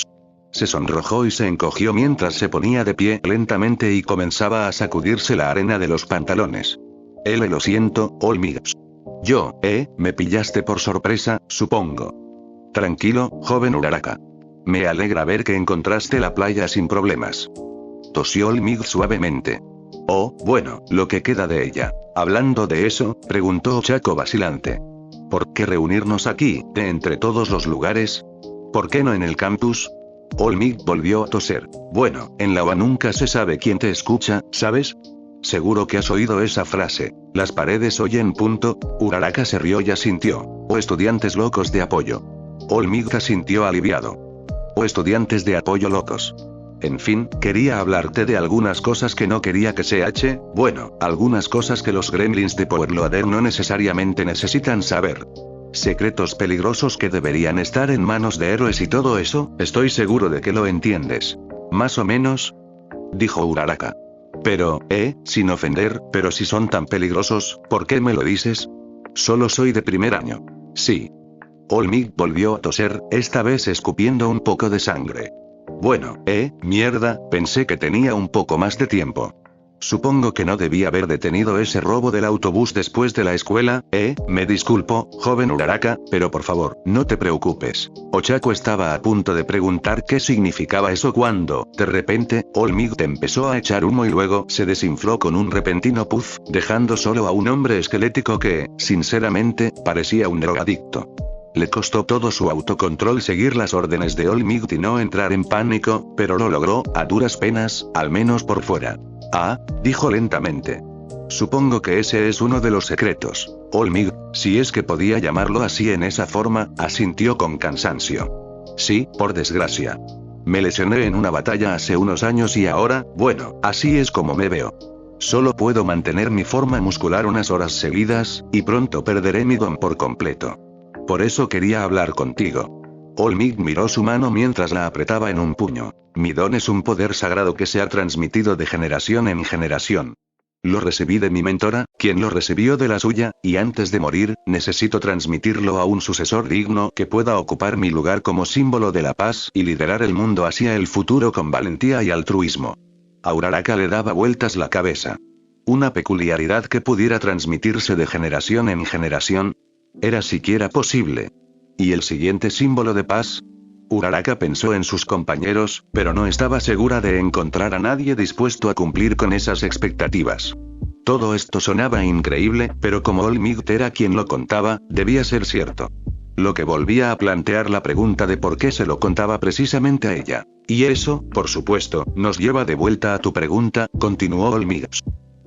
B: Se sonrojó y se encogió mientras se ponía de pie lentamente y comenzaba a sacudirse la arena de los pantalones. Lo siento, All Might. Me pillaste por sorpresa, supongo. Tranquilo, joven Uraraka. Me alegra ver que encontraste la playa sin problemas. Tosió All Might suavemente. Oh, bueno, lo que queda de ella. Hablando de eso, preguntó Ochako vacilante. ¿Por qué reunirnos aquí, de entre todos los lugares? ¿Por qué no en el campus? All Might volvió a toser. Bueno, en la UA nunca se sabe quién te escucha, ¿sabes? Seguro que has oído esa frase. Las paredes oyen. Uraraka se rió y asintió. O estudiantes locos de apoyo. All Might asintió aliviado. O estudiantes de apoyo locos. En fin, quería hablarte de algunas cosas que no quería que algunas cosas que los gremlins de Powerloader no necesariamente necesitan saber. Secretos peligrosos que deberían estar en manos de héroes y todo eso, estoy seguro de que lo entiendes. Más o menos, dijo Uraraka. Pero, sin ofender, pero si son tan peligrosos, ¿por qué me lo dices? Solo soy de primer año. Sí. All Might volvió a toser, esta vez escupiendo un poco de sangre. Bueno, mierda, pensé que tenía un poco más de tiempo. Supongo que no debía haber detenido ese robo del autobús después de la escuela, me disculpo, joven Uraraka, pero por favor, no te preocupes. Ochako estaba a punto de preguntar qué significaba eso cuando, de repente, All Might empezó a echar humo y luego se desinfló con un repentino puff, dejando solo a un hombre esquelético que, sinceramente, parecía un drogadicto. Le costó todo su autocontrol seguir las órdenes de All Might y no entrar en pánico, pero lo logró, a duras penas, al menos por fuera. Ah, dijo lentamente. Supongo que ese es uno de los secretos. All Might, si es que podía llamarlo así en esa forma, asintió con cansancio. Sí, por desgracia. Me lesioné en una batalla hace unos años y ahora, así es como me veo. Solo puedo mantener mi forma muscular unas horas seguidas, y pronto perderé mi don por completo. Por eso quería hablar contigo. All Might miró su mano mientras la apretaba en un puño. Mi don es un poder sagrado que se ha transmitido de generación en generación. Lo recibí de mi mentora, quien lo recibió de la suya, y antes de morir, necesito transmitirlo a un sucesor digno que pueda ocupar mi lugar como símbolo de la paz y liderar el mundo hacia el futuro con valentía y altruismo. A Uraraka le daba vueltas la cabeza. Una peculiaridad que pudiera transmitirse de generación en generación. ¿Era siquiera posible? ¿Y el siguiente símbolo de paz? Uraraka pensó en sus compañeros, pero no estaba segura de encontrar a nadie dispuesto a cumplir con esas expectativas. Todo esto sonaba increíble, pero como Olmigt era quien lo contaba, debía ser cierto. Lo que volvía a plantear la pregunta de por qué se lo contaba precisamente a ella. Y eso, por supuesto, nos lleva de vuelta a tu pregunta, continuó Olmigt.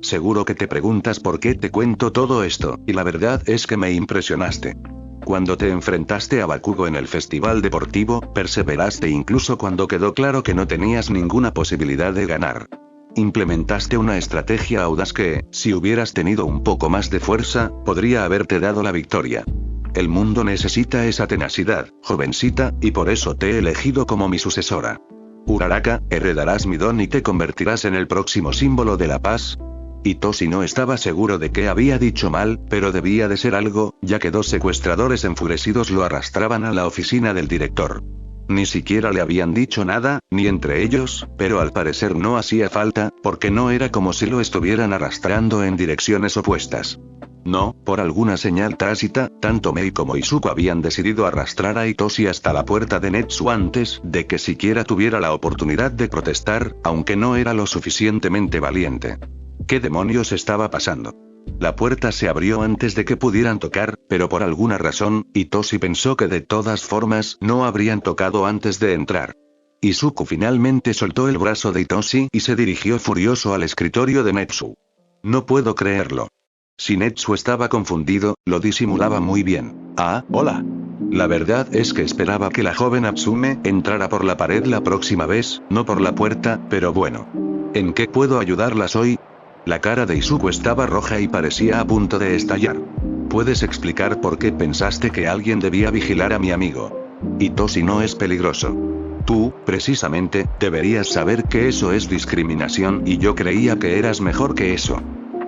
B: Seguro que te preguntas por qué te cuento todo esto, y la verdad es que me impresionaste. Cuando te enfrentaste a Bakugo en el festival deportivo, perseveraste incluso cuando quedó claro que no tenías ninguna posibilidad de ganar. Implementaste una estrategia audaz que, si hubieras tenido un poco más de fuerza, podría haberte dado la victoria. El mundo necesita esa tenacidad, jovencita, y por eso te he elegido como mi sucesora. Uraraka, heredarás mi don y te convertirás en el próximo símbolo de la paz. Hitoshi no estaba seguro de que había dicho mal, pero debía de ser algo, ya que dos secuestradores enfurecidos lo arrastraban a la oficina del director. Ni siquiera le habían dicho nada, ni entre ellos, pero al parecer no hacía falta, porque no era como si lo estuvieran arrastrando en direcciones opuestas. No, por alguna señal tácita, tanto Mei como Izuku habían decidido arrastrar a Hitoshi hasta la puerta de Netsu antes de que siquiera tuviera la oportunidad de protestar, aunque no era lo suficientemente valiente. ¿Qué demonios estaba pasando? La puerta se abrió antes de que pudieran tocar, pero por alguna razón, Hitoshi pensó que de todas formas no habrían tocado antes de entrar. Izuku finalmente soltó el brazo de Hitoshi y se dirigió furioso al escritorio de Netsu. No puedo creerlo. Si Netsu estaba confundido, lo disimulaba muy bien. Ah, hola. La verdad es que esperaba que la joven Atsume entrara por la pared la próxima vez, no por la puerta, pero bueno. ¿En qué puedo ayudarlas hoy? La cara de Izuku estaba roja y parecía a punto de estallar. ¿Puedes explicar por qué pensaste que alguien debía vigilar a mi amigo? Hitoshi no es peligroso. Tú, precisamente, deberías saber que eso es discriminación y yo creía que eras mejor que eso.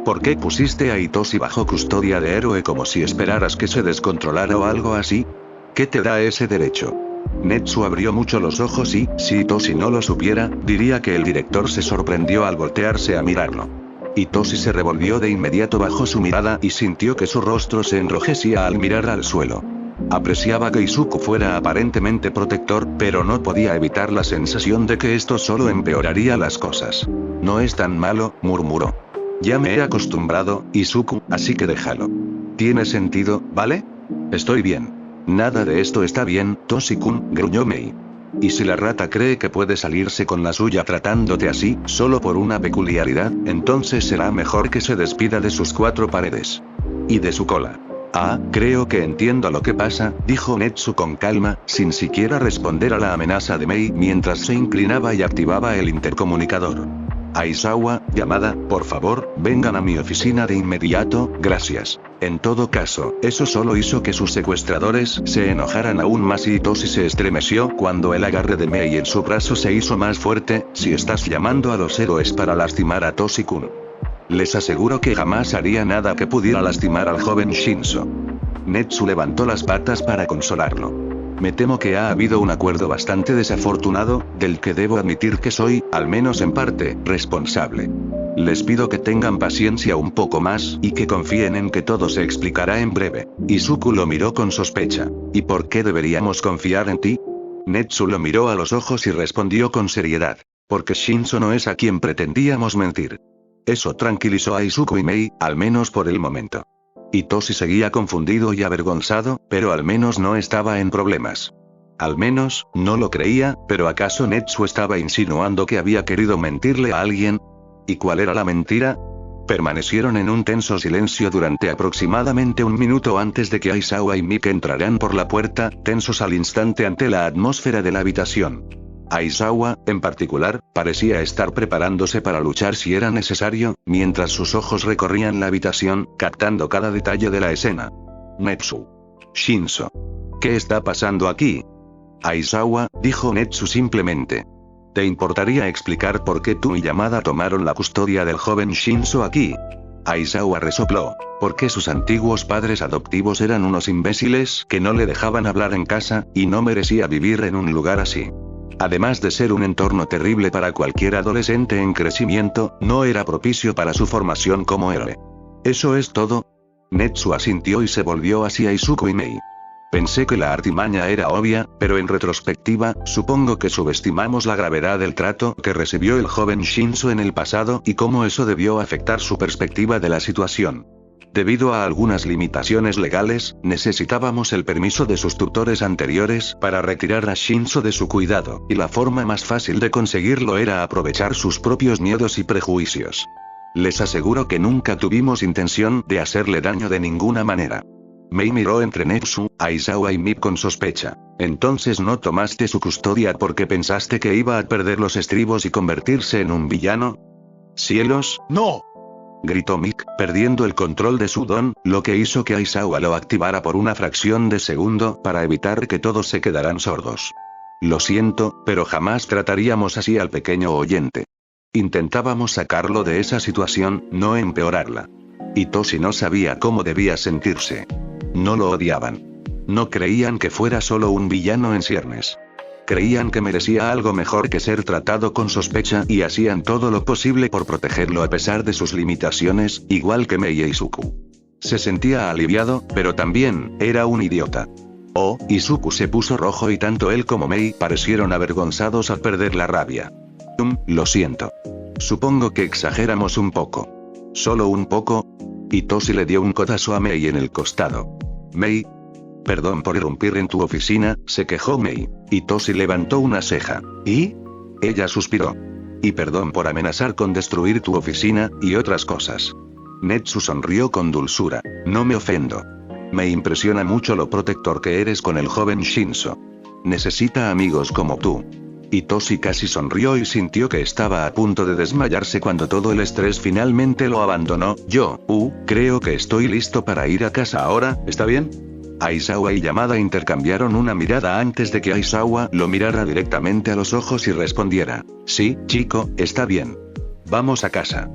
B: ¿Por qué pusiste a Hitoshi bajo custodia de héroe como si esperaras que se descontrolara o algo así? ¿Qué te da ese derecho? Netsu abrió mucho los ojos y, si Hitoshi no lo supiera, diría que el director se sorprendió al voltearse a mirarlo. Hitoshi se revolvió de inmediato bajo su mirada y sintió que su rostro se enrojecía al mirar al suelo. Apreciaba que Izuku fuera aparentemente protector, pero no podía evitar la sensación de que esto solo empeoraría las cosas. No es tan malo, murmuró. Ya me he acostumbrado, Izuku, así que déjalo. ¿Tiene sentido, vale? Estoy bien. Nada de esto está bien, Toshi-kun, gruñó Mei. Y si la rata cree que puede salirse con la suya tratándote así, solo por una peculiaridad, entonces será mejor que se despida de sus cuatro paredes. Y de su cola. Ah, creo que entiendo lo que pasa, dijo Netsu con calma, sin siquiera responder a la amenaza de Mei mientras se inclinaba y activaba el intercomunicador. Aizawa, llamada, por favor, vengan a mi oficina de inmediato, gracias. En todo caso, eso solo hizo que sus secuestradores se enojaran aún más y Hitoshi se estremeció cuando el agarre de Mei en su brazo se hizo más fuerte. Si estás llamando a los héroes para lastimar a Toshi-kun. Les aseguro que jamás haría nada que pudiera lastimar al joven Shinso. Netsu levantó las patas para consolarlo. Me temo que ha habido un acuerdo bastante desafortunado, del que debo admitir que soy, al menos en parte, responsable. Les pido que tengan paciencia un poco más, y que confíen en que todo se explicará en breve. Izuku lo miró con sospecha. ¿Y por qué deberíamos confiar en ti? Netsu lo miró a los ojos y respondió con seriedad. Porque Shinso no es a quien pretendíamos mentir. Eso tranquilizó a Izuku y Mei, al menos por el momento. Hitoshi seguía confundido y avergonzado, pero al menos no estaba en problemas. Al menos, no lo creía, pero ¿acaso Netsu estaba insinuando que había querido mentirle a alguien? ¿Y cuál era la mentira? Permanecieron en un tenso silencio durante aproximadamente un minuto antes de que Aizawa y Mika entraran por la puerta, tensos al instante ante la atmósfera de la habitación. Aizawa, en particular, parecía estar preparándose para luchar si era necesario, mientras sus ojos recorrían la habitación, captando cada detalle de la escena. Netsu. Shinso. ¿Qué está pasando aquí? Aizawa, dijo Netsu simplemente. ¿Te importaría explicar por qué tú y Yamada tomaron la custodia del joven Shinzo aquí? Aizawa resopló. Porque sus antiguos padres adoptivos eran unos imbéciles que no le dejaban hablar en casa, y no merecía vivir en un lugar así. Además de ser un entorno terrible para cualquier adolescente en crecimiento, no era propicio para su formación como héroe. ¿Eso es todo? Netsu asintió y se volvió hacia Izuku y Mei. Pensé que la artimaña era obvia, pero en retrospectiva, supongo que subestimamos la gravedad del trato que recibió el joven Shinzo en el pasado y cómo eso debió afectar su perspectiva de la situación. Debido a algunas limitaciones legales, necesitábamos el permiso de sus tutores anteriores para retirar a Shinzo de su cuidado, y la forma más fácil de conseguirlo era aprovechar sus propios miedos y prejuicios. Les aseguro que nunca tuvimos intención de hacerle daño de ninguna manera. Mei miró entre Netsu, Aizawa y Mip con sospecha. ¿Entonces no tomaste su custodia porque pensaste que iba a perder los estribos y convertirse en un villano? ¡Cielos, no! Gritó Mick, perdiendo el control de su don, lo que hizo que Aizawa lo activara por una fracción de segundo para evitar que todos se quedaran sordos. Lo siento, pero jamás trataríamos así al pequeño oyente. Intentábamos sacarlo de esa situación, no empeorarla. Itoshi no sabía cómo debía sentirse. No lo odiaban. No creían que fuera solo un villano en ciernes. Creían que merecía algo mejor que ser tratado con sospecha y hacían todo lo posible por protegerlo a pesar de sus limitaciones, igual que Mei e Izuku. Se sentía aliviado, pero también, era un idiota. Oh, Izuku se puso rojo y tanto él como Mei parecieron avergonzados al perder la rabia. Lo siento. Supongo que exageramos un poco. ¿Solo un poco? Itoshi le dio un codazo a Mei en el costado. Mei. Perdón por irrumpir en tu oficina, se quejó Mei. Itoshi levantó una ceja. ¿Y? Ella suspiró. Y perdón por amenazar con destruir tu oficina, y otras cosas. Netsu sonrió con dulzura. No me ofendo. Me impresiona mucho lo protector que eres con el joven Shinzo. Necesita amigos como tú. Itoshi casi sonrió y sintió que estaba a punto de desmayarse cuando todo el estrés finalmente lo abandonó. Creo que estoy listo para ir a casa ahora, ¿está bien? Aizawa y Yamada intercambiaron una mirada antes de que Aizawa lo mirara directamente a los ojos y respondiera. Sí, chico, está bien. Vamos a casa.